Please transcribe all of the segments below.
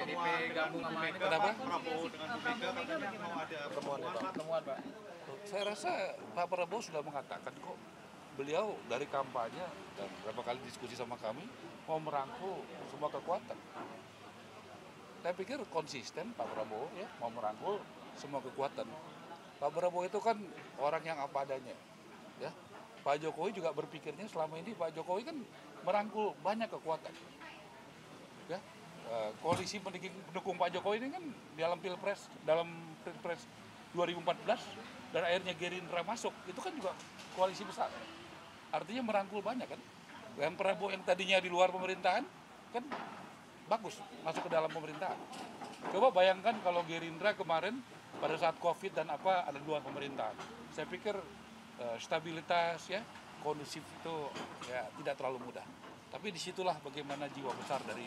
PDP gabung sama ini. Kenapa? Prabowo dengan Bu Mega katanya mau ada pertemuan, Pak. Saya rasa Pak Prabowo sudah mengatakan kok, beliau dari kampanye dan beberapa kali diskusi sama kami mau merangkul semua kekuatan. Saya pikir konsisten Pak Prabowo ya, mau merangkul semua kekuatan. Pak Prabowo itu kan orang yang apa adanya, ya. Pak Jokowi juga berpikirnya selama ini Pak Jokowi kan merangkul banyak kekuatan, ya. Koalisi pendukung Pak Jokowi ini kan dalam pilpres 2014 dan akhirnya Gerindra masuk, itu kan juga koalisi besar. Artinya merangkul banyak kan. Yang Prabowo yang tadinya di luar pemerintahan kan bagus masuk ke dalam pemerintahan. Coba bayangkan kalau Gerindra kemarin pada saat Covid dan apa ada dua pemerintahan. Saya pikir stabilitas ya kondusif itu ya tidak terlalu mudah. Tapi disitulah bagaimana jiwa besar dari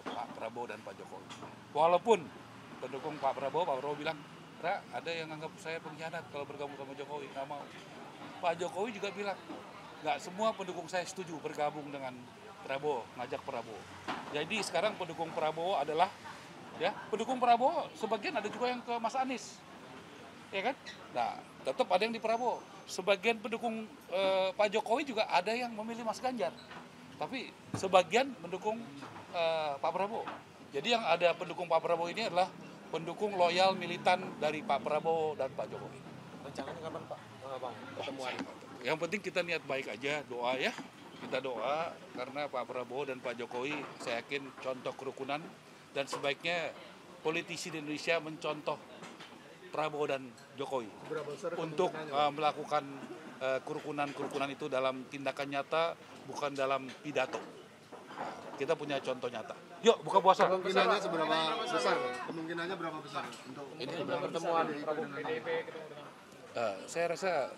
Pak Prabowo dan Pak Jokowi. Walaupun pendukung Pak Prabowo bilang, ada yang anggap saya pengkhianat kalau bergabung sama Jokowi, nggak mau. Pak Jokowi juga bilang, nggak semua pendukung saya setuju bergabung dengan Prabowo, ngajak Prabowo. Jadi sekarang pendukung Prabowo adalah, ya pendukung Prabowo sebagian ada juga yang ke Mas Anies, ya kan? Nah, tetap ada yang di Prabowo. Sebagian pendukung Pak Jokowi juga ada yang memilih Mas Ganjar, tapi sebagian mendukung Pak Prabowo. Jadi yang ada pendukung Pak Prabowo ini adalah pendukung loyal militan dari Pak Prabowo dan Pak Jokowi. Rencananya kapan Pak? Bang, pertemuan. Yang penting kita niat baik aja, doa ya. Kita doa karena Pak Prabowo dan Pak Jokowi saya yakin contoh kerukunan dan sebaiknya politisi di Indonesia mencontoh Prabowo dan Jokowi untuk melakukan kerukunan itu dalam tindakan nyata, bukan dalam pidato. Kita punya contoh nyata. Yuk buka puasa. Kemungkinannya seberapa besar? Kemungkinannya berapa besar untuk Ini pertemuan Prabowo PDP ketemu dengan saya rasa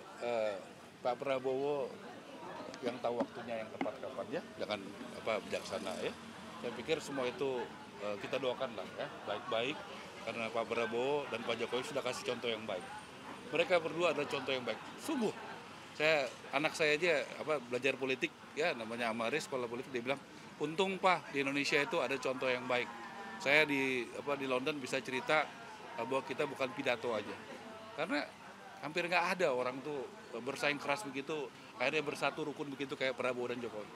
Pak Prabowo yang tahu waktunya yang tepat kapan ya, jangan bijaksana ya. Saya pikir semua itu kita doakan lah ya, baik-baik karena Pak Prabowo dan Pak Jokowi sudah kasih contoh yang baik. Mereka berdua adalah contoh yang baik. Sungguh, anak saya aja belajar politik ya, namanya Amaris, sekolah politik, dia bilang, untung Pak di Indonesia itu ada contoh yang baik. Saya di London bisa cerita bahwa kita bukan pidato aja, karena hampir nggak ada orang tuh bersaing keras begitu, akhirnya bersatu rukun begitu kayak Prabowo dan Jokowi.